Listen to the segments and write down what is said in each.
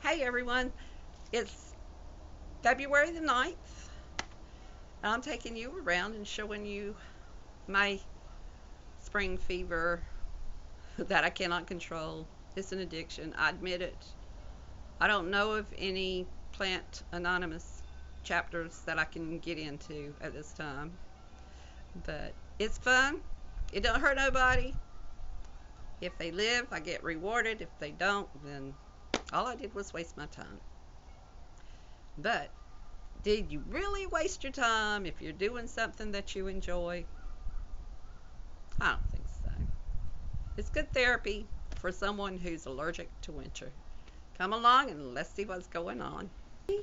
Hey everyone, it's February the 9th. I'm taking you around and showing you my spring fever that I cannot control. It's an addiction, I admit it. I don't know of any plant anonymous chapters that I can get into at this time, but it's fun. It don't hurt nobody. If they live, I get rewarded. If they don't, then all I did was waste my time. But did you really waste your time if you're doing something that you enjoy? I don't think so. It's good therapy for someone who's allergic to winter. Come along and let's see what's going on.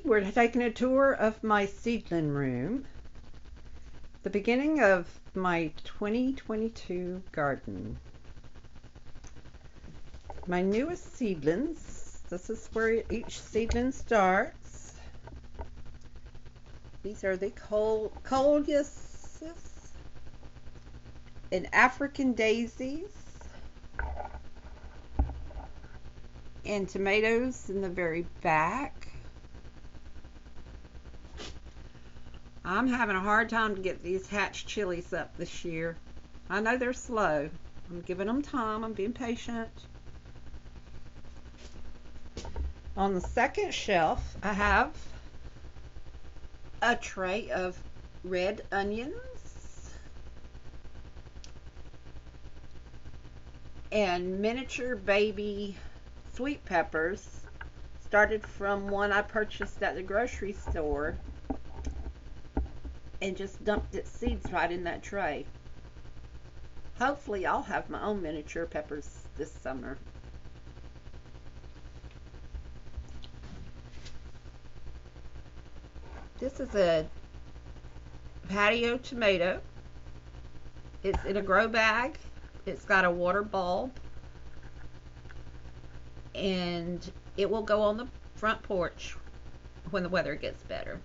We're taking a tour of my seedling room, the beginning of my 2022 garden. My newest seedlings, this is where each seedling starts. These are the coleuses and African daisies and tomatoes in the very back. I'm having a hard time to get these hatch chilies up this year. I know they're slow. I'm giving them time. I'm being patient. On the second shelf, I have a tray of red onions and miniature baby sweet peppers. Started from one I purchased at the grocery store and just dumped its seeds right in that tray. Hopefully I'll have my own miniature peppers this summer. This is a patio tomato. It's in a grow bag. It's got a water bulb and it will go on the front porch when the weather gets better.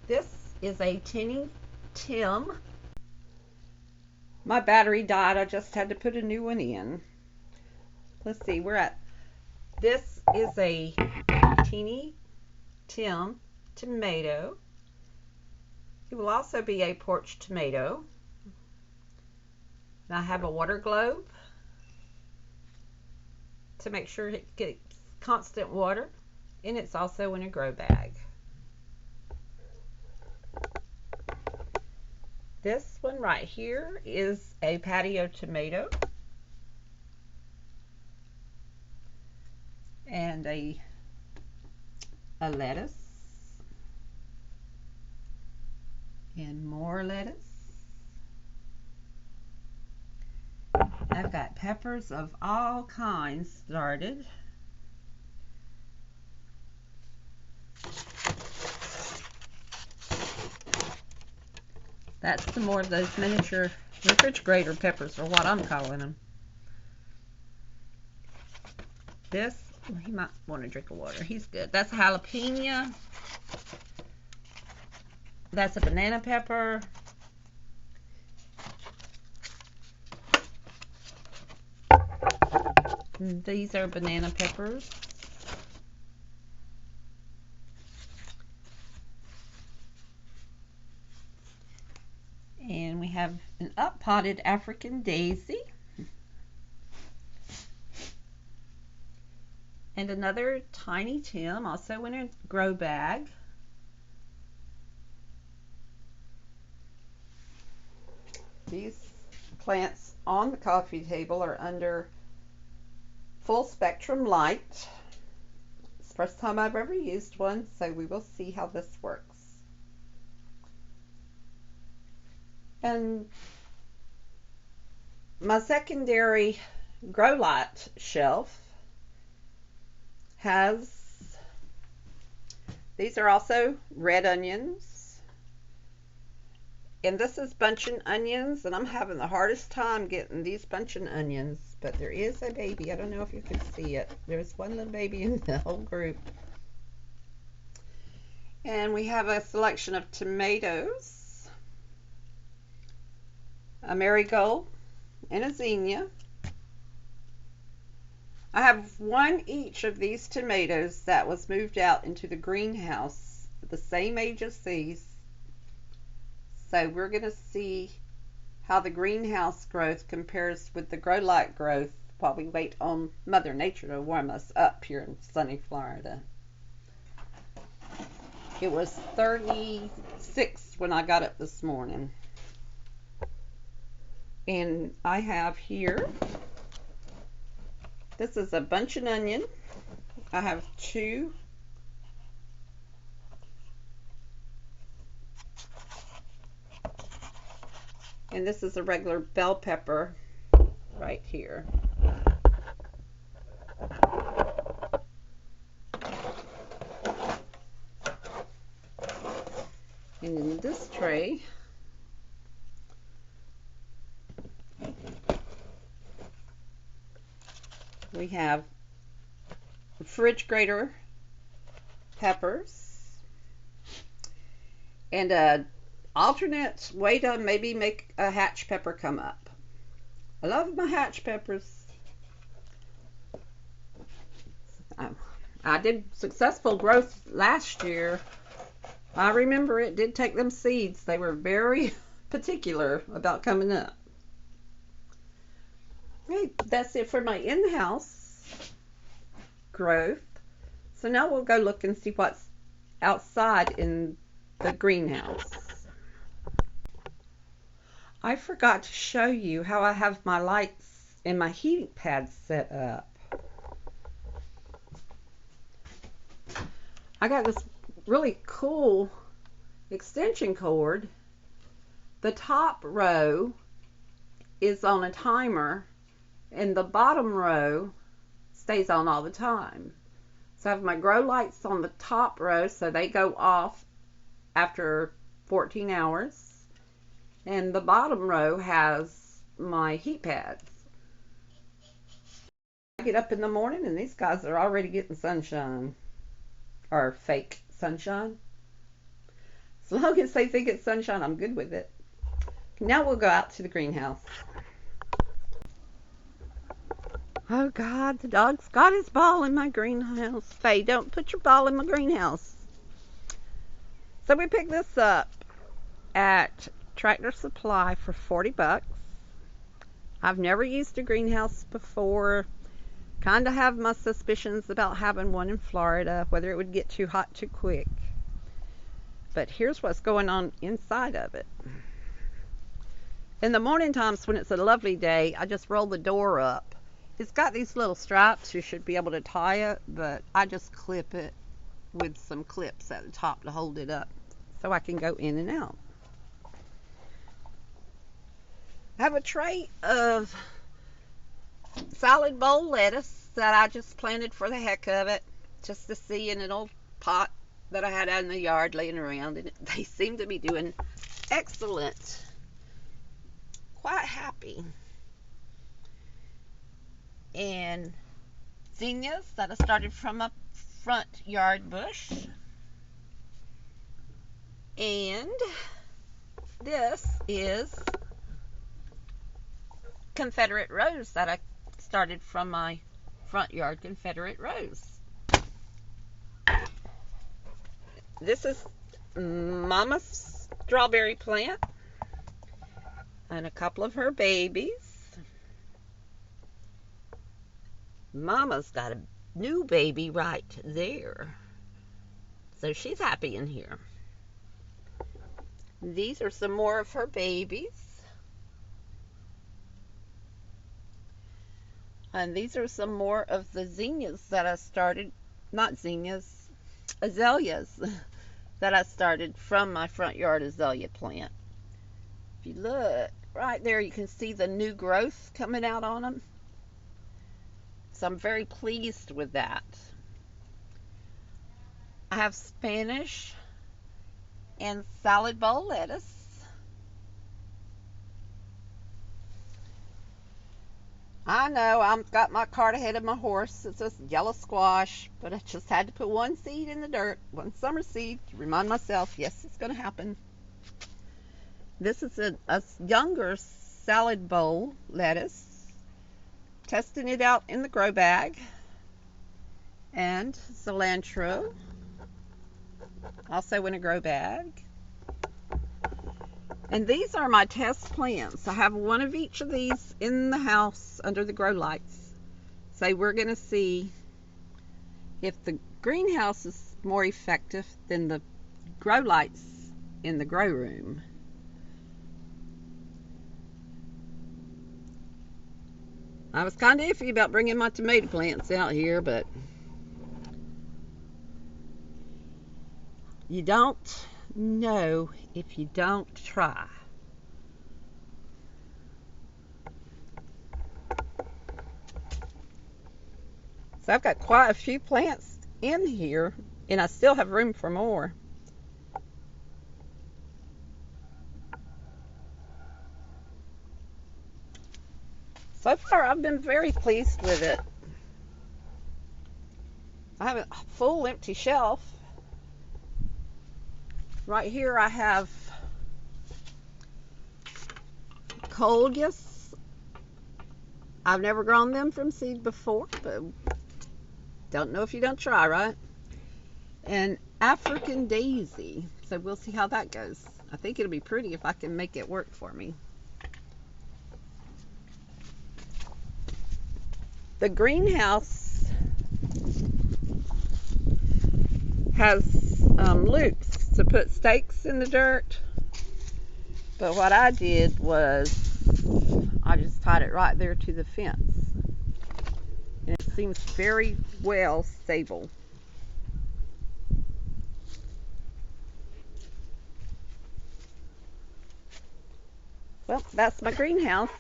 This is a Tinny Tim. My battery died. I just had to put a new one in. Let's see, this is a Teeny Tim tomato. It will also be a porch tomato. And I have a water globe to make sure it gets constant water, and it's also in a grow bag. This one right here is a patio tomato and a lettuce and more lettuce. I've got peppers of all kinds started. That's some more of those miniature refrigerator peppers, or what I'm calling them. This, he might want to drink of water. He's good. That's a jalapeno. That's a banana pepper. These are banana peppers. And we have an up-potted African daisy. And another Tiny Tim, also in a grow bag. These plants on the coffee table are under full spectrum light. It's the first time I've ever used one, so we will see how this works. And my secondary grow light shelf has, these are also red onions, and this is bunching onions, and I'm having the hardest time getting these bunching onions, but there is a baby. I don't know if you can see it. There's one little baby in the whole group. And we have a selection of tomatoes, a marigold, and a zinnia. I have one each of these tomatoes that was moved out into the greenhouse the same age as these. So we're going to see how the greenhouse growth compares with the grow light growth while we wait on Mother Nature to warm us up here in sunny Florida. It was 36 when I got up this morning. And I have here, this is a bunch of onion. I have 2. And this is a regular bell pepper right here. And in this tray, we have fridge grater peppers and a alternate way to maybe make a hatch pepper come up. I love my hatch peppers. I did successful growth last year. I remember it did take them seeds. They were very particular about coming up. Okay, that's it for my in-house growth. So now we'll go look and see what's outside in the greenhouse. I forgot to show you how I have my lights and my heating pads set up. I got this really cool extension cord. The top row is on a timer and the bottom row stays on all the time. So I have my grow lights on the top row, so they go off after 14 hours. And the bottom row has my heat pads. I get up in the morning and these guys are already getting sunshine. Or fake sunshine. As long as they think it's sunshine, I'm good with it. Now we'll go out to the greenhouse. Oh God, the dog's got his ball in my greenhouse. Faye, don't put your ball in my greenhouse. So we picked this up at Tractor Supply for 40 bucks. I've never used a greenhouse before. Kind of have my suspicions about having one in Florida, whether it would get too hot too quick. But here's what's going on inside of it. In the morning times when it's a lovely day, I just roll the door up. It's got these little stripes. You should be able to tie it, but I just clip it with some clips at the top to hold it up so I can go in and out. I have a tray of salad bowl lettuce that I just planted for the heck of it, just to see in an old pot that I had out in the yard laying around, and they seem to be doing excellent. Quite happy. And zinnias that I started from a front yard bush. And this is Confederate rose that I started from my front yard Confederate rose. This is Mama's strawberry plant and a couple of her babies. Mama's got a new baby right there, so she's happy in here. These are some more of her babies. And these are some more of the zinnias that I started, not zinnias, azaleas that I started from my front yard azalea plant. If you look right there, you can see the new growth coming out on them. So I'm very pleased with that. I have Spanish and salad bowl lettuce. I know I've got my cart ahead of my horse. It's a yellow squash, but I just had to put one seed in the dirt, one summer seed, to remind myself, yes, it's going to happen. This is a younger salad bowl lettuce, testing it out in the grow bag, and cilantro, also in a grow bag. And these are my test plants. I have one of each of these in the house under the grow lights. So we're going to see if the greenhouse is more effective than the grow lights in the grow room. I was kind of iffy about bringing my tomato plants out here, but you don't know if you don't try. So I've got quite a few plants in here, and I still have room for more. So far, I've been very pleased with it. I have a full empty shelf. Right here I have coleus. I've never grown them from seed before, but don't know if you don't try, right? And African daisy. So we'll see how that goes. I think it'll be pretty if I can make it work for me. The greenhouse has loops to put stakes in the dirt, but what I did was I just tied it right there to the fence, and it seems very well stable. Well, that's my greenhouse.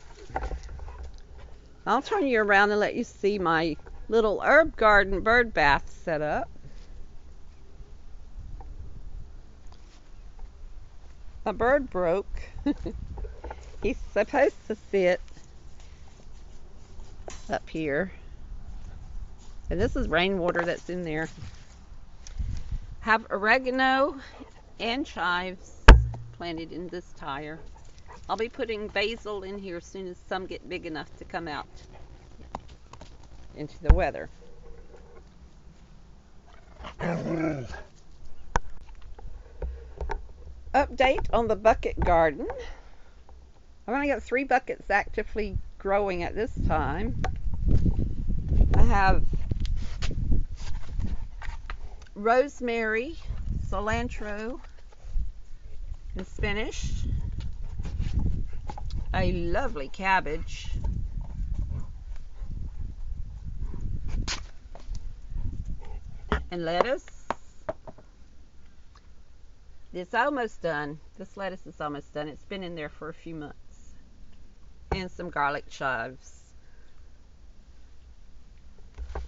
I'll turn you around and let you see my little herb garden bird bath set up. My bird broke. He's supposed to sit up here. And this is rainwater that's in there. Have oregano and chives planted in this tire. I'll be putting basil in here as soon as some get big enough to come out into the weather. Update on the bucket garden. I've only got 3 buckets actively growing at this time. I have rosemary, cilantro, and spinach. A lovely cabbage. And lettuce. It's almost done. This lettuce is almost done. It's been in there for a few months. And some garlic chives.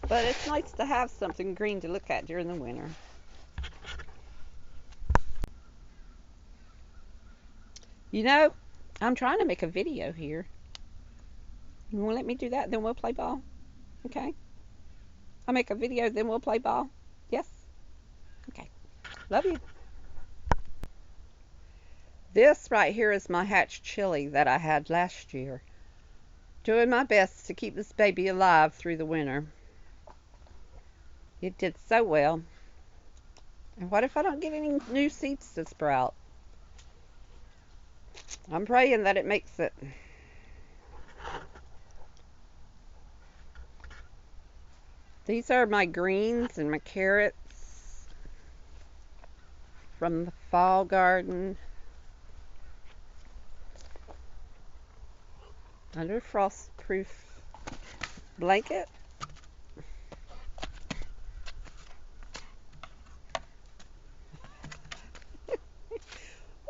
But it's nice to have something green to look at during the winter. You know, I'm trying to make a video here. You want to let me do that? Then we'll play ball. Okay? I'll make a video, then we'll play ball. Yes? Okay. Love you. This right here is my hatch chili that I had last year. Doing my best to keep this baby alive through the winter. It did so well. And what if I don't get any new seeds to sprout? I'm praying that it makes it. These are my greens and my carrots from the fall garden. Under frost-proof blanket.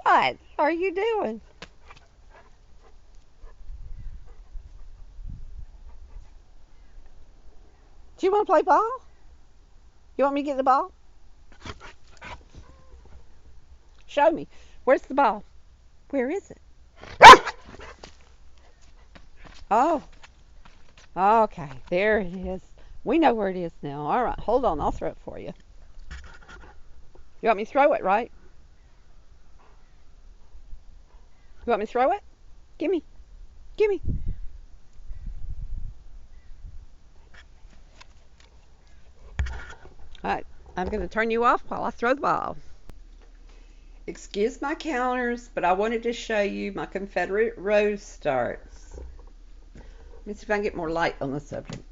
What are you doing? Do you want to play ball? You want me to get the ball? Show me. Where's the ball? Where is it? Oh. Okay. There it is. We know where it is now. All right. Hold on. I'll throw it for you. You want me to throw it, right? You want me to throw it? Gimme. Gimme. Alright, I'm going to turn you off while I throw the ball. Excuse my counters, but I wanted to show you my Confederate rose starts. Let me see if I can get more light on the subject.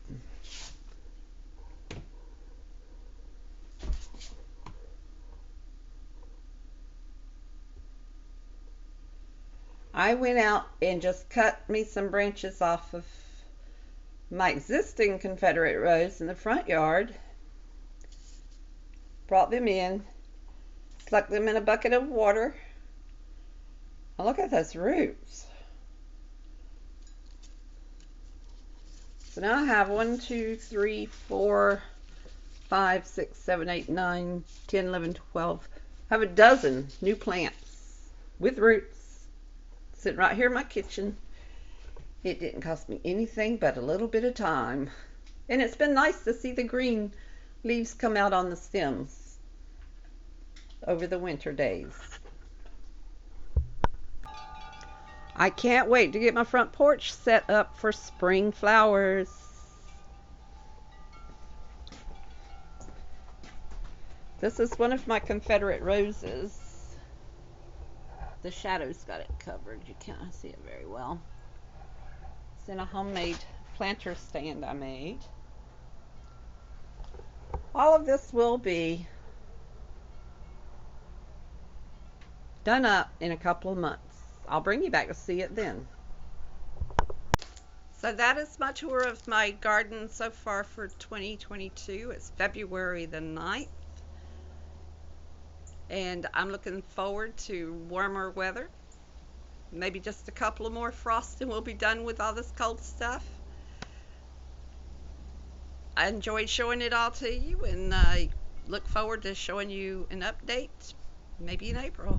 I went out and just cut me some branches off of my existing Confederate rose in the front yard. Brought them in, stuck them in a bucket of water. Now look at those roots. So now I have 1, 2, 3, 4, 5, 6, 7, 8, 9, 10, 11, 12. I have a dozen new plants with roots sitting right here in my kitchen. It didn't cost me anything but a little bit of time. And it's been nice to see the green leaves come out on the stems over the winter days. I can't wait to get my front porch set up for spring flowers. This is one of my Confederate roses. The shadow's got it covered. You can't see it very well. It's in a homemade planter stand I made. All of this will be done up in a couple of months. I'll bring you back to see it then. So that is my tour of my garden so far for 2022. It's February the 9th. And I'm looking forward to warmer weather. Maybe just a couple of more frosts and we'll be done with all this cold stuff. I enjoyed showing it all to you, and I look forward to showing you an update maybe in April.